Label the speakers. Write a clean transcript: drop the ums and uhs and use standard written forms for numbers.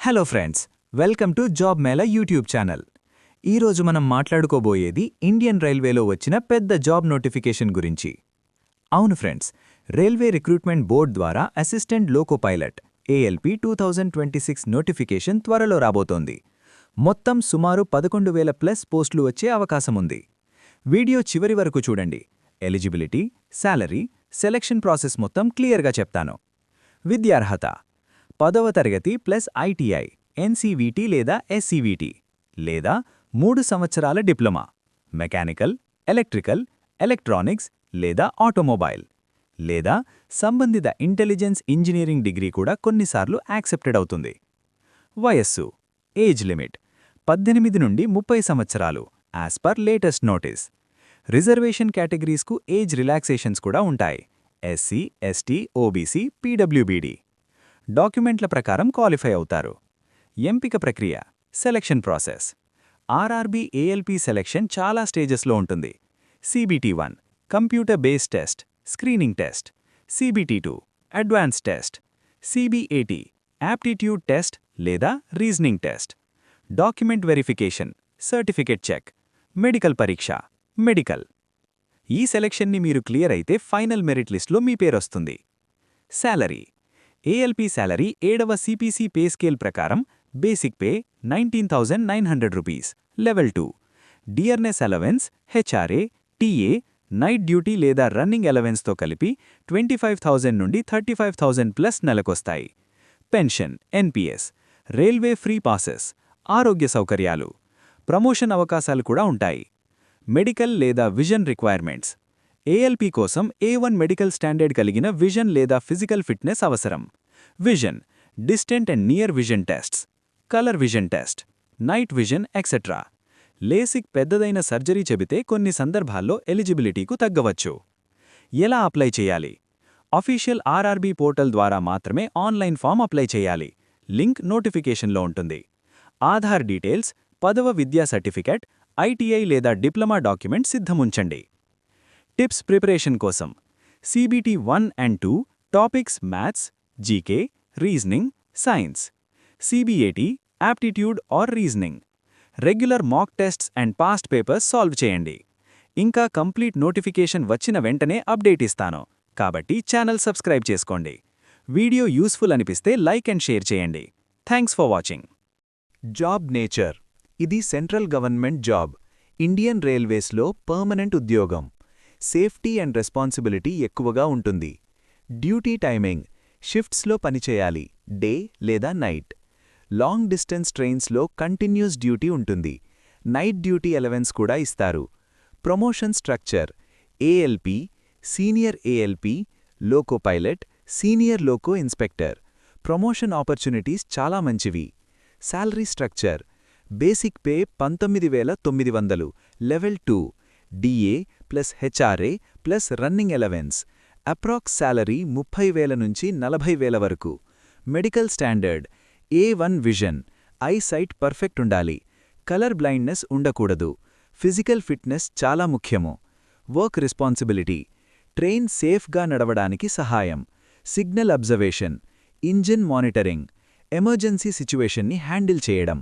Speaker 1: Hello friends, welcome to job Mela YouTube channel. ఈరోజు మనం మాట్లాడుకోబోయేది Indian రైల్వేలో వచ్చిన పెద్ద జాబ్ నోటిఫికేషన్ గురించి. అవును ఫ్రెండ్స్, రైల్వే రిక్రూట్మెంట్ బోర్డ్ ద్వారా assistant loco pilot ALP 2026 notification త్వరలో రాబోతోంది. మొత్తం సుమారు 11,000+ పోస్టులు వచ్చే అవకాశముంది. వీడియో చివరి వరకు చూడండి. ఎలిజిబిలిటీ, శాలరీ, సెలక్షన్ ప్రాసెస్ మొత్తం క్లియర్గా చెప్తాను. విద్యార్హత 10వ తరగతి ప్లస్ ITI, NCVT లేదా SCVT, లేదా 3 సంవత్సరాల డిప్లొమా, మెకానికల్, ఎలక్ట్రికల్, ఎలక్ట్రానిక్స్ లేదా ఆటోమొబైల్, లేదా సంబంధిత ఇంటెలిజెన్స్ ఇంజనీరింగ్ డిగ్రీ కూడా కొన్నిసార్లు యాక్సెప్టెడ్ అవుతుంది. వయస్సు, ఏజ్ లిమిట్ 18 నుండి 30 సంవత్సరాలు as per latest notice. Reservation కేటగిరీస్కు ఏజ్ రిలాక్సేషన్స్ కూడా ఉంటాయి. SC, ST, OBC, PWBD. డాక్యుమెంట్ల ప్రకారం క్వాలిఫై అవుతారు. ఎంపిక ప్రక్రియ, selection process. RRB ALP selection చాలా స్టేజెస్లో ఉంటుంది. CBT1 computer based test, screening test. CBT2 advance test. CBAT aptitude test లేదా reasoning test. Document verification, certificate check. Medical పరీక్ష, మెడికల్. ఈ సెలక్షన్ని మీరు క్లియర్ అయితే ఫైనల్ మెరిట్ లిస్ట్లో మీ పేరొస్తుంది. శాలరీ, ALP శాలరీ 7వ CPC పే స్కేల్ ప్రకారం basic pay 19,900 rupees, level 2. Dearness allowance, HRA, TA, night duty లేదా రన్నింగ్ అలవెన్స్తో కలిపి 25,000 నుండి 35,000+ నెలకొస్తాయి. Pension, NPS, railway free passes, ఆరోగ్య సౌకర్యాలు. ప్రమోషన్ అవకాశాలు కూడా ఉంటాయి. మెడికల్ లేదా విజన్ రిక్వైర్మెంట్స్. ALP కోసం A1 మెడికల్ స్టాండర్డ్ కలిగిన విజన్ లేదా ఫిజికల్ ఫిట్నెస్ అవసరం. Vision, distant and near vision tests, colour vision test, night vision etcetera. LASIK పెద్దదైన సర్జరీ చెబితే కొన్ని సందర్భాల్లో ఎలిజిబిలిటీకు తగ్గవచ్చు. ఎలా అప్లై చేయాలి? అఫీషియల్ RRB పోర్టల్ ద్వారా మాత్రమే ఆన్లైన్ ఫామ్ అప్లై చేయాలి. లింక్ నోటిఫికేషన్లో ఉంటుంది. ఆధార్ డీటెయిల్స్, 10వ విద్యా సర్టిఫికెట్, ITI లేదా డిప్లొమా డాక్యుమెంట్ సిద్ధముంచండి. టిప్స్ ప్రిపరేషన్ కోసం CBT 1 and 2 topics maths, GK, reasoning, science. CBAT aptitude or reasoning. Regular mock tests and past papers solve చేయండి. ఇంకా కంప్లీట్ నోటిఫికేషన్ వచ్చిన వెంటనే అప్డేట్ ఇస్తాను, కాబట్టి ఛానల్ సబ్స్క్రైబ్ చేసుకోండి. వీడియో యూస్ఫుల్ అనిపిస్తే లైక్ అండ్ షేర్ చేయండి. Thanks for watching. Job nature. ఇది సెంట్రల్ గవర్నమెంట్ జాబ్. ఇండియన్ రైల్వేస్లో పర్మనెంట్ ఉద్యోగం. సేఫ్టీ అండ్ రెస్పాన్సిబిలిటీ ఎక్కువగా ఉంటుంది. డ్యూటీ టైమింగ్, షిఫ్ట్స్లో పనిచేయాలి, డే లేదా నైట్. లాంగ్ డిస్టెన్స్ ట్రైన్స్లో కంటిన్యూస్ డ్యూటీ ఉంటుంది. నైట్ డ్యూటీ అలవెన్స్ కూడా ఇస్తారు. Promotion structure, ALP, senior ALP, loco pilot, senior loco inspector. Promotion opportunities చాలా మంచివి. Salary structure, basic pay 19,900, level 2. DA plus HRA plus running allowance. Approx salary 30,000 నుంచి 40,000 వరకు. Medical standard, A1 vision, eye sight perfect ఉండాలి. Colour blindness ఉండకూడదు. Physical fitness చాలా ముఖ్యము. Work responsibility, train సేఫ్గా నడవడానికి సహాయం. Signal observation, engine monitoring, emergency సిచ్యువేషన్ని హ్యాండిల్ చేయడం.